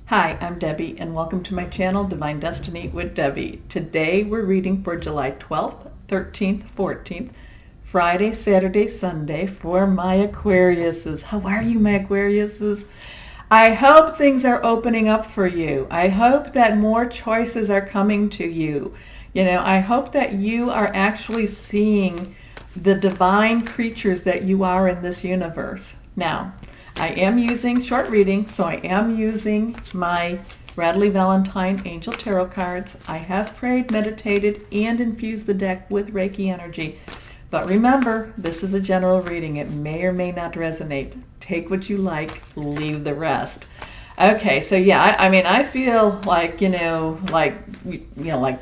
Hi, I'm Debbie and welcome to my channel Divine Destiny with Debbie. Today we're reading for July 12th, 13th, 14th, Friday, Saturday, Sunday for my Aquariuses. How are you, my Aquariuses? I hope things are opening up for you. I hope that more choices are coming to you. I hope that you are actually seeing the divine creatures that you are in this universe. Now, I am using short reading, so I am using my Rattly Valentine Angel Tarot cards. I have prayed, meditated, and infused the deck with Reiki energy. But remember, this is a general reading. It may or may not resonate. Take what you like, leave the rest. Okay, so yeah, I feel like, like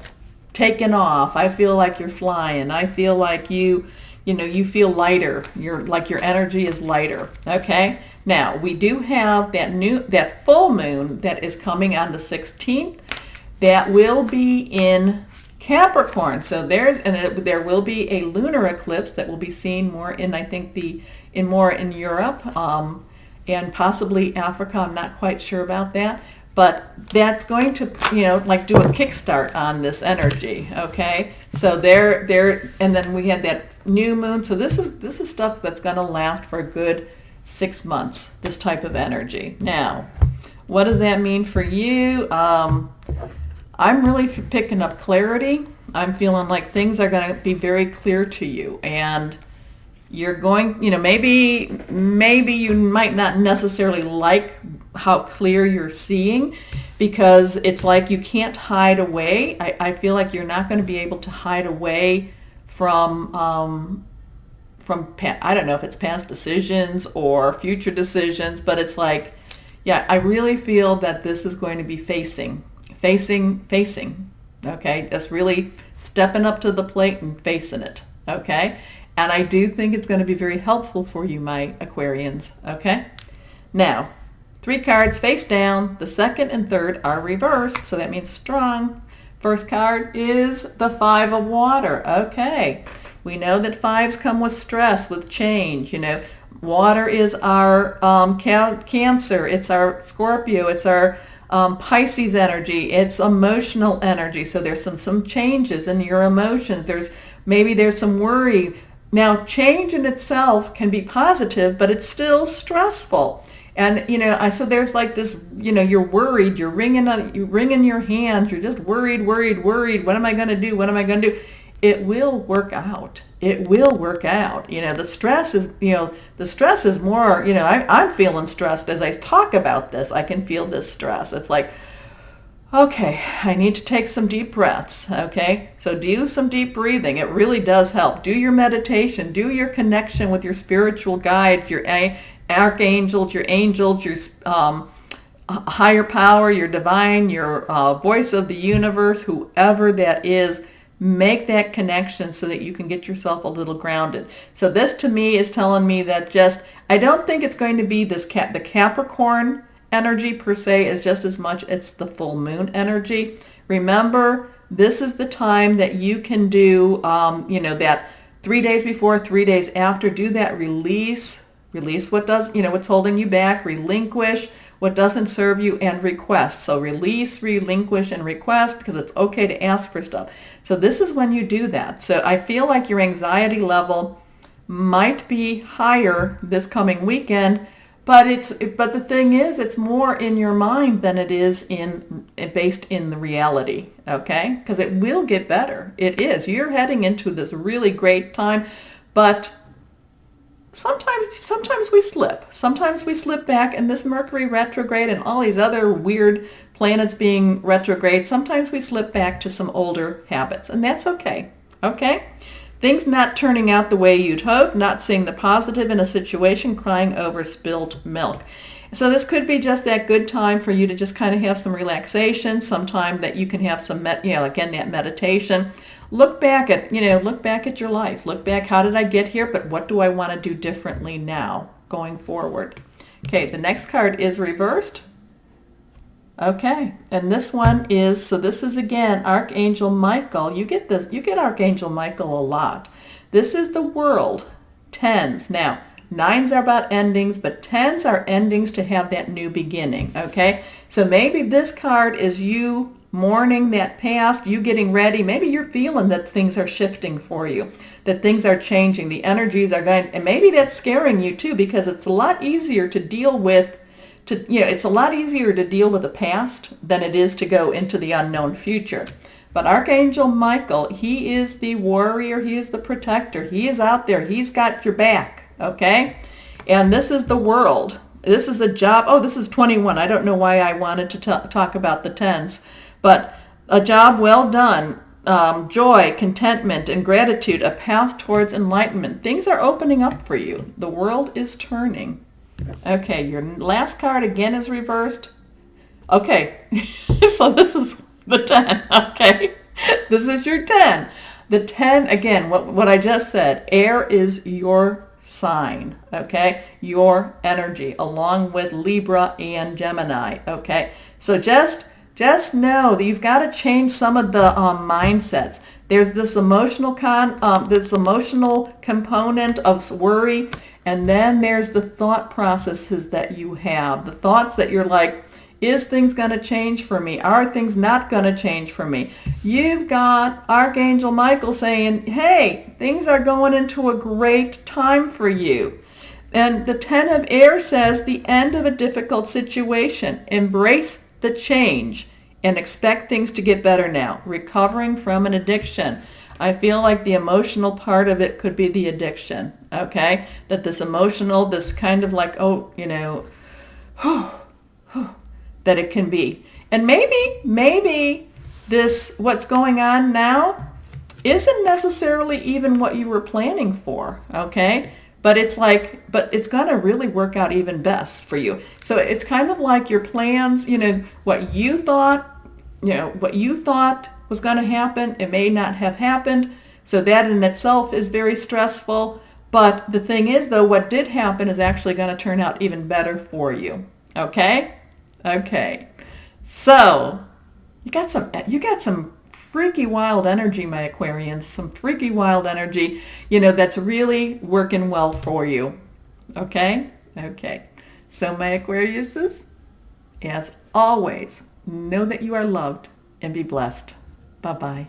taking off. I feel like you're flying. I feel like you feel lighter. Your energy is lighter. Okay? Now, we do have that full moon that is coming on the 16th. That will be in Capricorn. So there will be a lunar eclipse that will be seen more in, I think, more in Europe and possibly Africa. I'm not quite sure about that. But that's going to, do a kickstart on this energy, okay? So and then we had that new moon. So this is stuff that's going to last for a good 6 months, this type of energy. Now, what does that mean for you? I'm really picking up clarity. I'm feeling like things are going to be very clear to you, and you're going, maybe you might not necessarily like how clear you're seeing, because it's like you can't hide away. I feel like you're not going to be able to hide away from I don't know if it's past decisions or future decisions, but it's like, yeah, I really feel that this is going to be facing, okay? Just really stepping up to the plate and facing it, okay? And I do think it's going to be very helpful for you, my Aquarians, okay? Now, 3 cards face down. The second and third are reversed, so that means strong. First card is the 5 of water, okay? We know that 5s come with stress, with change. Water is our Cancer, it's our Scorpio, it's our Pisces energy, it's emotional energy. So there's some changes in your emotions. Maybe there's some worry. Now, change in itself can be positive, but it's still stressful. And, so there's like this, you're worried, you're wringing your hands, you're just worried. What am I going to do? What am I going to do? It will work out. It will work out. The stress is more, I'm feeling stressed as I talk about this. I can feel this stress. It's like, okay, I need to take some deep breaths, okay? So do some deep breathing. It really does help. Do your meditation. Do your connection with your spiritual guides, your archangels, your angels, your higher power, your divine, your voice of the universe, whoever that is. Make that connection so that you can get yourself a little grounded. So this to me is telling me that I don't think it's going to be the Capricorn energy per se as just as much. It's the full moon energy. Remember, this is the time that you can do, that 3 days before, 3 days after, do that release what's holding you back, relinquish what doesn't serve you, and request. So release, relinquish, and request, because it's okay to ask for stuff. So this is when you do that. So I feel like your anxiety level might be higher this coming weekend, but the thing is, it's more in your mind than it is based in the reality, okay? Because it will get better. It is. You're heading into this really great time, but sometimes we slip. Sometimes we slip back, and this Mercury retrograde and all these other weird planets being retrograde, sometimes we slip back to some older habits, and that's okay. Okay? Things not turning out the way you'd hoped, not seeing the positive in a situation, crying over spilled milk. So this could be just that good time for you to just kind of have some relaxation, some time that you can have some, again, that meditation. Look back at your life. Look back, how did I get here, but what do I want to do differently now going forward? Okay, the next card is reversed. Okay, and this one is, this is again Archangel Michael. You get Archangel Michael a lot. This is the World, 10s. Now, 9s are about endings, but 10s are endings to have that new beginning, okay? So maybe this card is you mourning that past, you getting ready. Maybe you're feeling that things are shifting for you, that things are changing, the energies are going, and maybe that's scaring you too, because it's a lot easier to deal with, it's a lot easier to deal with the past than it is to go into the unknown future. But Archangel Michael, he is the warrior, he is the protector, he is out there, he's got your back, okay? And this is the world. This is a job. Oh, this is 21. I don't know why I wanted to talk about the 10s, but a job well done, joy, contentment, and gratitude, a path towards enlightenment. Things are opening up for you. The world is turning. Okay, your last card again is reversed. Okay, so this is the 10, okay? This is your 10. The 10, again, what I just said, air is your sign, okay? Your energy, along with Libra and Gemini, okay? So just know that you've got to change some of the mindsets. There's this emotional component of worry, and then there's the thought processes that you have, the thoughts that you're like, is things going to change for me? Are things not going to change for me? You've got Archangel Michael saying, hey, things are going into a great time for you. And the 10 of air says the end of a difficult situation. Embrace the change and expect things to get better now. Recovering from an addiction. I feel like the emotional part of it could be the addiction, okay? That this emotional, this kind of like, that it can be. And maybe this, what's going on now, isn't necessarily even what you were planning for, okay? But it's going to really work out even best for you. So it's kind of like your plans, what you thought was going to happen, it may not have happened. So that in itself is very stressful. But the thing is, though, what did happen is actually going to turn out even better for you, okay? Okay, so you got some freaky wild energy, my Aquarians, some freaky wild energy, that's really working well for you. Okay? Okay. So my Aquariuses, as always, know that you are loved and be blessed. Bye-bye.